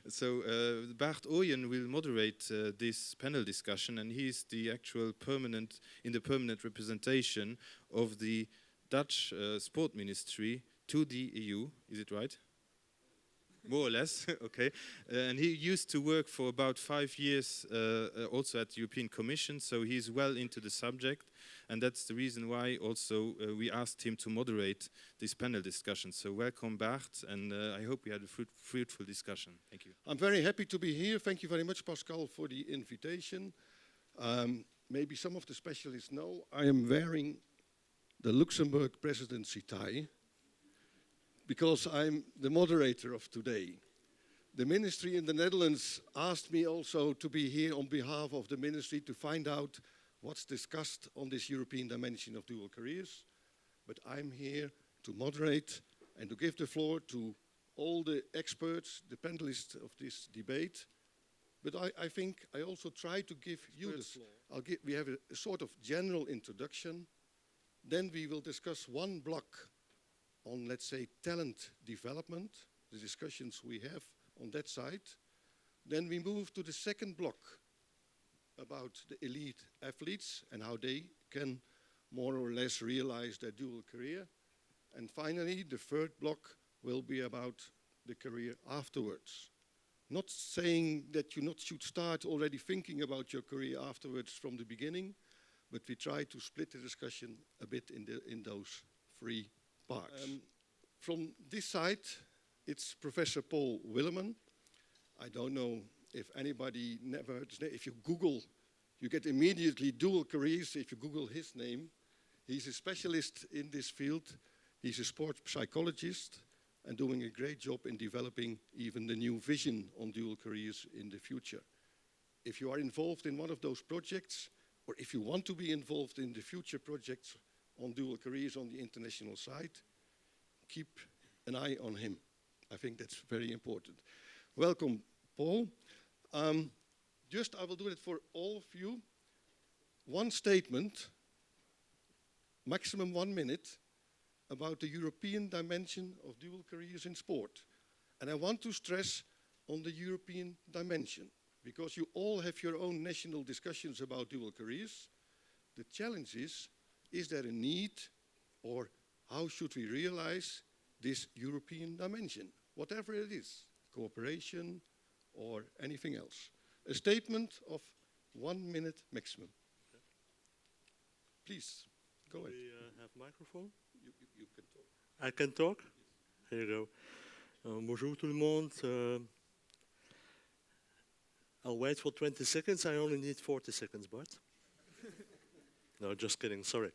So Bart Ooyen will moderate this panel discussion, and he's the actual permanent representation of the Dutch sport ministry to the EU. Is it right? More or less, okay. And he used to work for about 5 years also at the European Commission, so he's well into the subject, and that's the reason why also we asked him to moderate this panel discussion. So welcome, Bart, and I hope we had a fruitful discussion. Thank you. I'm very happy to be here. Thank you very much, Pascal, for the invitation. Maybe some of the specialists know I am wearing the Luxembourg presidency tie, because I'm the moderator of today. The ministry in the Netherlands asked me also to be here on behalf of the ministry to find out what's discussed on this European dimension of dual careers. But I'm here to moderate and to give the floor to all the experts, the panelists of this debate. But I think I also try to give you the floor. We have a sort of general introduction. Then we will discuss one block on, let's say, talent development, the discussions we have on that side. Then we move to the second block about the elite athletes and how they can more or less realize their dual career. And finally, the third block will be about the career afterwards. Not saying that you not should start already thinking about your career afterwards from the beginning, but we try to split the discussion a bit in those three parts. From this side, it's Professor Paul Willeman. I don't know if anybody never heard his name. If you Google, you get immediately dual careers if you Google his name. He's a specialist in this field. He's a sports psychologist and doing a great job in developing even the new vision on dual careers in the future. If you are involved in one of those projects, or if you want to be involved in the future projects on dual careers on the international side, keep an eye on him. I think that's very important. Welcome, Paul. I will do it for all of you. One statement, maximum 1 minute, about the European dimension of dual careers in sport. And I want to stress on the European dimension, because you all have your own national discussions about dual careers. The challenge is there a need, or how should we realize this European dimension, whatever it is, cooperation or anything else. A statement of 1 minute maximum. Okay. Please, go ahead. We have microphone? You can talk. I can talk? Yes. Here you go. Bonjour tout le monde. I'll wait for 20 seconds. I only need 40 seconds, Bart. No, just kidding, sorry.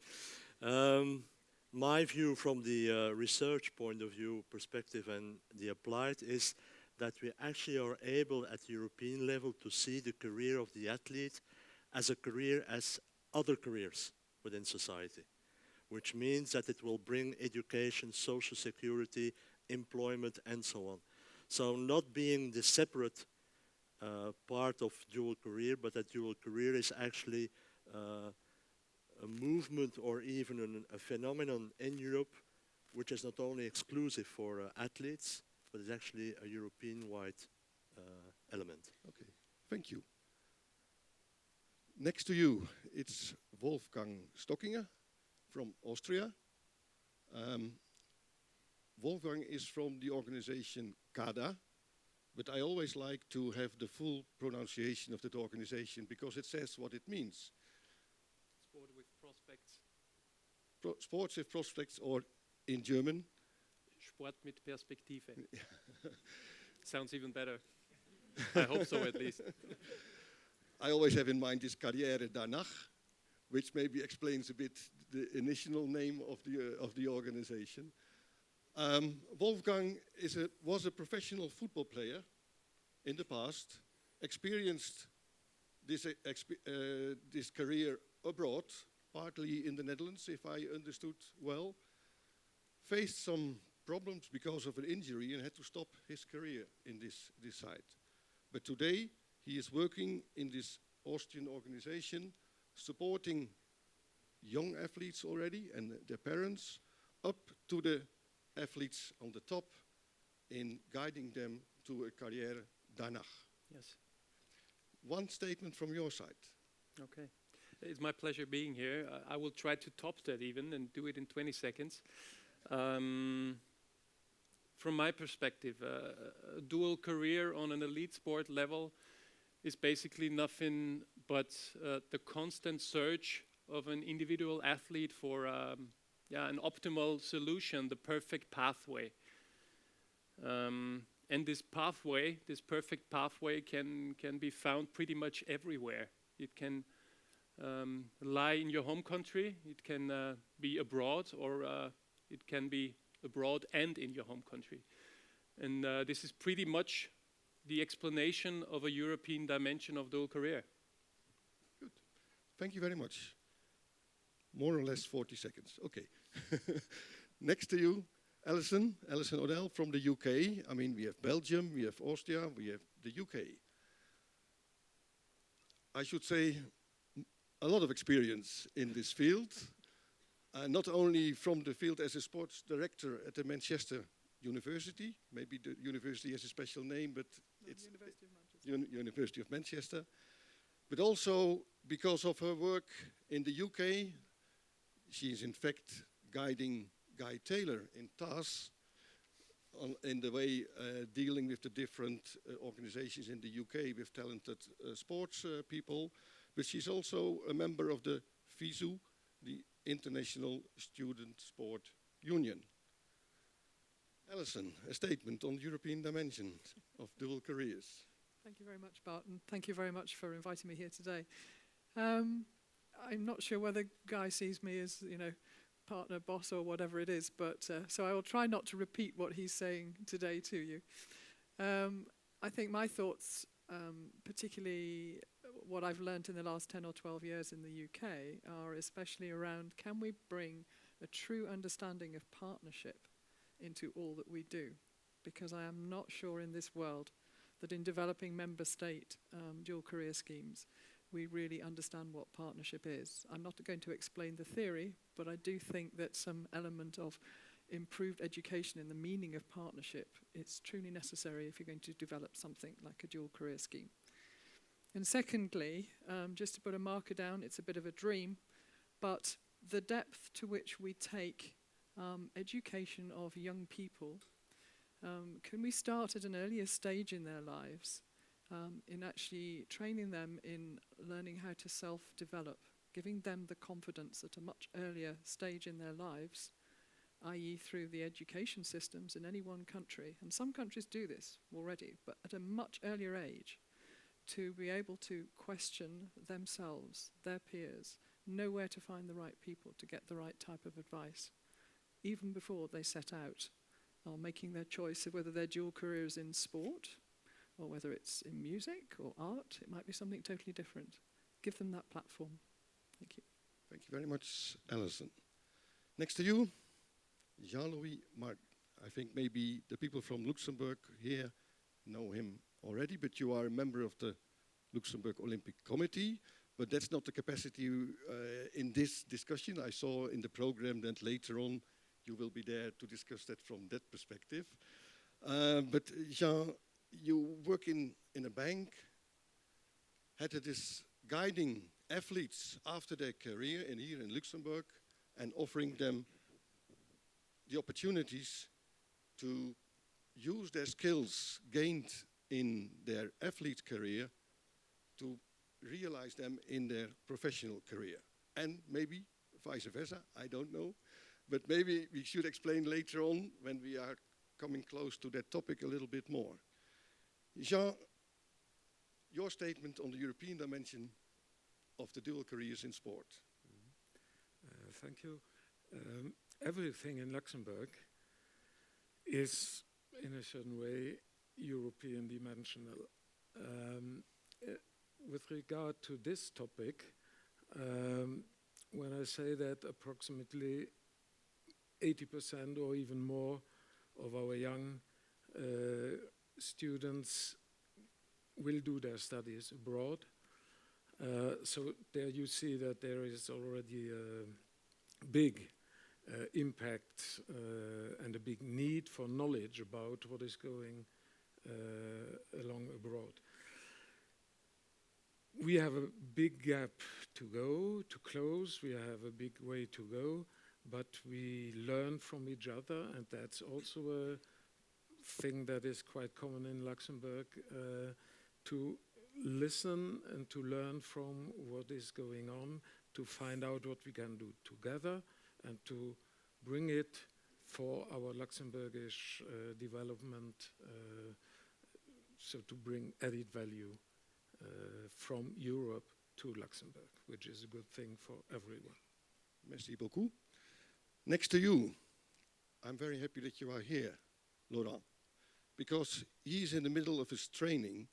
My view from the research point of view perspective and the applied is that we actually are able at the European level to see the career of the athlete as a career as other careers within society, which means that it will bring education, social security, employment, and so on. So not being the separate part of dual career, but that dual career is actually a movement or even a phenomenon in Europe, which is not only exclusive for athletes, but is actually a European-wide element. Okay, thank you. Next to you, it's Wolfgang Stockinger from Austria. Wolfgang is from the organization CADA, but I always like to have the full pronunciation of that organization because it says what it means. Sport with prospects. Sports with prospects, or in German? Sport mit Perspektive. Sounds even better. I hope so, at least. I always have in mind this Karriere danach, which maybe explains a bit the initial name of the organization. Wolfgang was a professional football player in the past, experienced this career abroad, partly in the Netherlands, if I understood well, faced some problems because of an injury and had to stop his career in this side. But today, he is working in this Austrian organization, supporting young athletes already and their parents, up to the athletes on the top, in guiding them to a carrière danach. Yes. One statement from your side. Okay. It's my pleasure being here. I will try to top that even and do it in 20 seconds. From my perspective, a dual career on an elite sport level is basically nothing but the constant search of an individual athlete for an optimal solution, the perfect pathway. And this pathway, this perfect pathway can be found pretty much everywhere. It can lie in your home country, it can be abroad, or it can be abroad and in your home country. And this is pretty much the explanation of a European dimension of dual career. Good. Thank you very much. More or less 40 seconds. Okay. Next to you, Alison O'Dell from the UK. I mean, we have Belgium, we have Austria, we have the UK. I should say a lot of experience in this field. Not only from the field as a sports director at the Manchester University, maybe the university has a special name, but it's University of Manchester. University of Manchester, but also because of her work in the UK. She is in fact guiding Guy Taylor in TAS in the way dealing with the different organizations in the UK with talented sports people, but she's also a member of the FISU, the International Student Sport Union. Alison, a statement on the European dimension of dual careers. Thank you very much, Barton. Thank you very much for inviting me here today. I'm not sure whether Guy sees me as, partner, boss, or whatever it is, but so I will try not to repeat what he's saying today to you. I think my thoughts, particularly what I've learned in the last 10 or 12 years in the UK, are especially around, can we bring a true understanding of partnership into all that we do? Because I am not sure in this world that in developing member state dual career schemes, we really understand what partnership is. I'm not going to explain the theory, but I do think that some element of improved education in the meaning of partnership is truly necessary if you're going to develop something like a dual career scheme. And secondly, just to put a marker down, it's a bit of a dream, but the depth to which we take education of young people, can we start at an earlier stage in their lives in actually training them in learning how to self-develop, giving them the confidence at a much earlier stage in their lives, i.e. through the education systems in any one country, and some countries do this already, but at a much earlier age, to be able to question themselves, their peers, know where to find the right people to get the right type of advice, even before they set out on making their choice of whether their dual career is in sport, or whether it's in music or art. It might be something totally different. Give them that platform. Thank you. Thank you very much, Alison. Next to you, Jean-Louis Marc. I think maybe the people from Luxembourg here know him already, but you are a member of the Luxembourg Olympic Committee, but that's not the capacity in this discussion. I saw in the program that later on you will be there to discuss that from that perspective. But Jean, you work in a bank, had this guiding athletes after their career here in Luxembourg and offering them the opportunities to use their skills gained in their athlete career to realize them in their professional career. And maybe vice versa, I don't know. But maybe we should explain later on when we are coming close to that topic a little bit more. Jean, your statement on the European dimension of the dual careers in sport. Thank you. Everything in Luxembourg is, in a certain way, European dimensional. With regard to this topic, when I say that approximately 80% or even more of our young students will do their studies abroad. So there you see that there is already a big impact and a big need for knowledge about what is going along abroad. We have a big gap to go, to close. We have a big way to go, but we learn from each other, and that's also a thing that is quite common in Luxembourg, to listen and to learn from what is going on, to find out what we can do together, and to bring it for our Luxembourgish development, so to bring added value from Europe to Luxembourg, which is a good thing for everyone. Merci beaucoup. Next to you, I'm very happy that you are here, Laurent, because he's in the middle of his training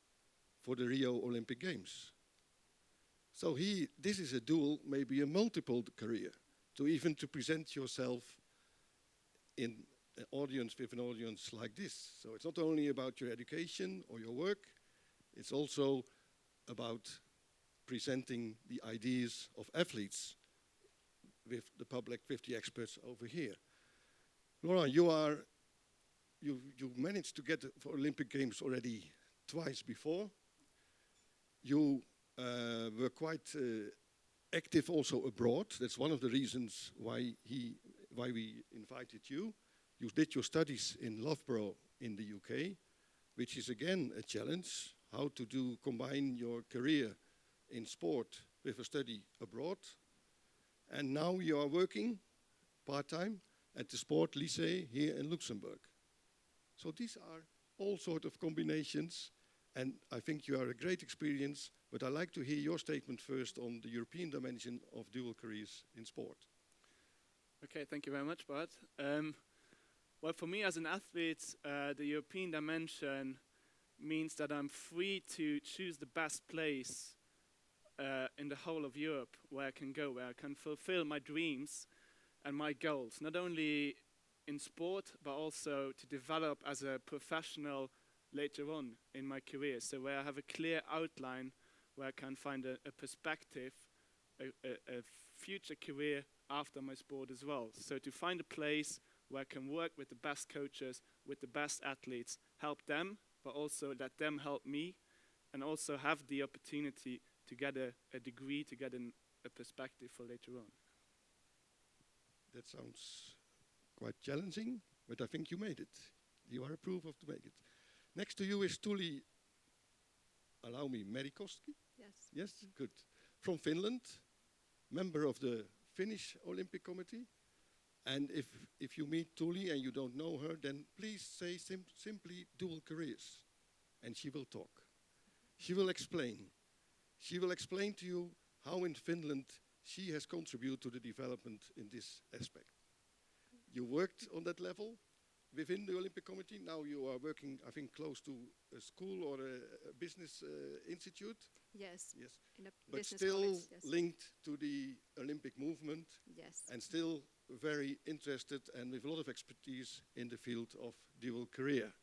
for the Rio Olympic Games. So this is a dual, maybe a multiple career, to even to present yourself in an audience with an audience like this. So it's not only about your education or your work, it's also about presenting the ideas of athletes with the public, with the experts over here. Laurent, you managed to get for Olympic Games already twice before. You were quite active also abroad. That's one of the reasons why we invited you. You did your studies in Loughborough in the UK, which is again a challenge, how to combine your career in sport with a study abroad. And now you are working part-time at the Sport Lycée here in Luxembourg. So these are all sort of combinations, and I think you are a great experience, but I'd like to hear your statement first on the European dimension of dual careers in sport. Okay, thank you very much, Bart. Well, for me as an athlete, the European dimension means that I'm free to choose the best place in the whole of Europe where I can go, where I can fulfill my dreams and my goals, not only in sport, but also to develop as a professional later on in my career. So where I have a clear outline, where I can find a perspective, a future career after my sport as well. So to find a place where I can work with the best coaches, with the best athletes, help them, but also let them help me, and also have the opportunity to get a degree, to get a perspective for later on. That sounds quite challenging, but I think you made it. You are a proof of to make it. Next to you is Tuli, allow me, Merikoski? Yes. Yes, good. From Finland, member of the Finnish Olympic Committee. And if you meet Tuli and you don't know her, then please say simply dual careers, and she will talk. She will explain. She will explain to you how in Finland she has contributed to the development in this aspect. You worked on that level within the Olympic Committee. Now you are working, I think, close to a school or a business institute. Yes. Yes. In a But business still college, yes. linked to the Olympic movement. Yes. And still very interested and with a lot of expertise in the field of dual career.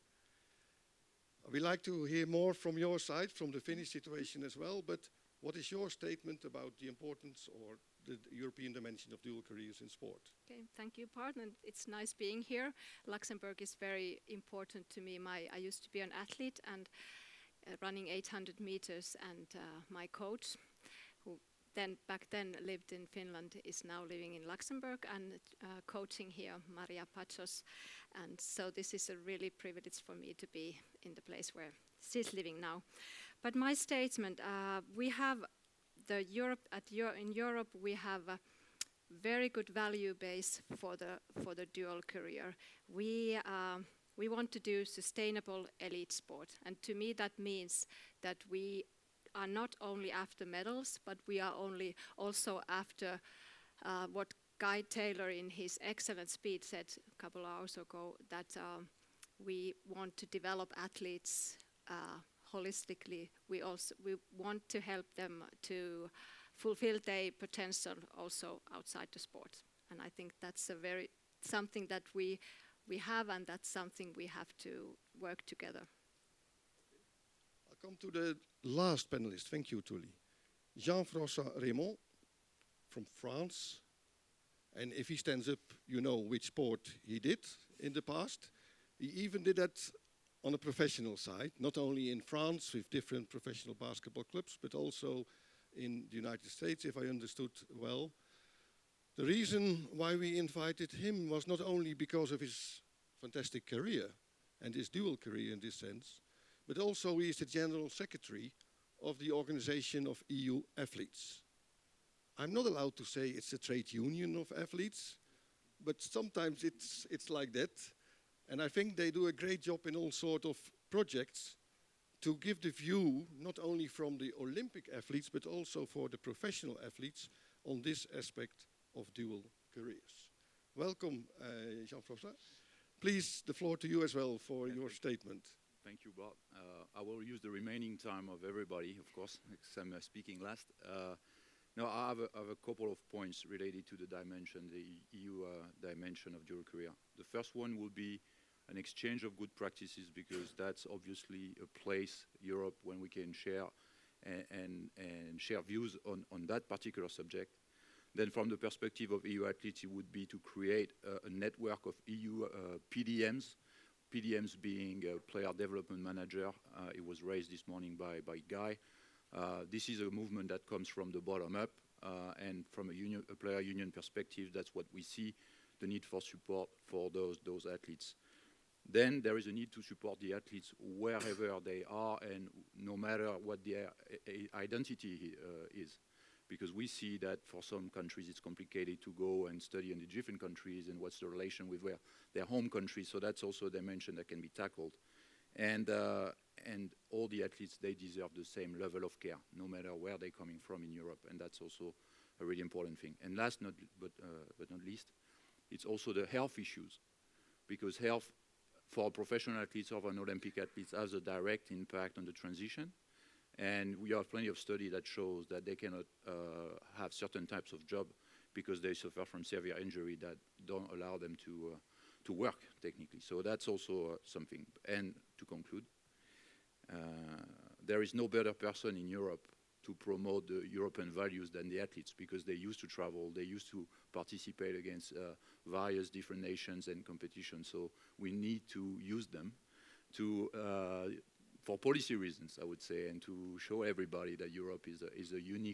We'd like to hear more from your side, from the Finnish situation as well, but what is your statement about the importance or the European dimension of dual careers in sport? Okay, thank you, Bart, and it's nice being here. Luxembourg is very important to me. I used to be an athlete and running 800 meters, and my coach, who back then lived in Finland, is now living in Luxembourg and coaching here, Maria Pachos. And so this is a really privilege for me to be in the place where she's living now. But my statement, we have in Europe we have a very good value base for the dual career. We want to do sustainable elite sport, and to me that means that we are not only after medals, but we are also after what Guy Taylor in his excellent speech said a couple of hours ago, that we want to develop athletes holistically. We want to help them to fulfill their potential also outside the sport. And I think that's something that we have, and that's something we have to work together. I'll come to the last panelist. Thank you, Tuli. Jean-François Raymond from France. And if he stands up, you know which sport he did in the past. He even did that on a professional side, not only in France with different professional basketball clubs, but also in the United States, if I understood well. The reason why we invited him was not only because of his fantastic career and his dual career in this sense, but also he is the General Secretary of the Organization of EU Athletes. I'm not allowed to say it's a trade union of athletes, but sometimes it's like that. And I think they do a great job in all sorts of projects to give the view, not only from the Olympic athletes, but also for the professional athletes on this aspect of dual careers. Welcome, Jean-François. Please, the floor to you as well for your statement. Thank you, Bart. I will use the remaining time of everybody, of course, because I'm speaking last. No, I have a couple of points related to the dimension, the EU dimension of dual career. The first one will be an exchange of good practices, because that's obviously a place, Europe, when we can share and share views on that particular subject. Then from the perspective of EU athletes, it would be to create a network of EU PDMs, PDMs being a player development manager. It was raised this morning by Guy. This is a movement that comes from the bottom up, and from a player union perspective, that's what we see, the need for support for those athletes. Then there is a need to support the athletes wherever they are and no matter what their identity is. Because we see that for some countries it's complicated to go and study in the different countries and what's the relation with their home country. So that's also a dimension that can be tackled. And all the athletes, they deserve the same level of care, no matter where they're coming from in Europe. And that's also a really important thing. And last but not least, it's also the health issues. Because health for professional athletes or an Olympic athletes has a direct impact on the transition. And we have plenty of study that shows that they cannot have certain types of job because they suffer from severe injury that don't allow them to work technically. So that's also something. And to conclude, there is no better person in Europe to promote the European values than the athletes, because they used to travel, they used to participate against various different nations and competitions. So we need to use them to for policy reasons, I would say, and to show everybody that Europe is a unique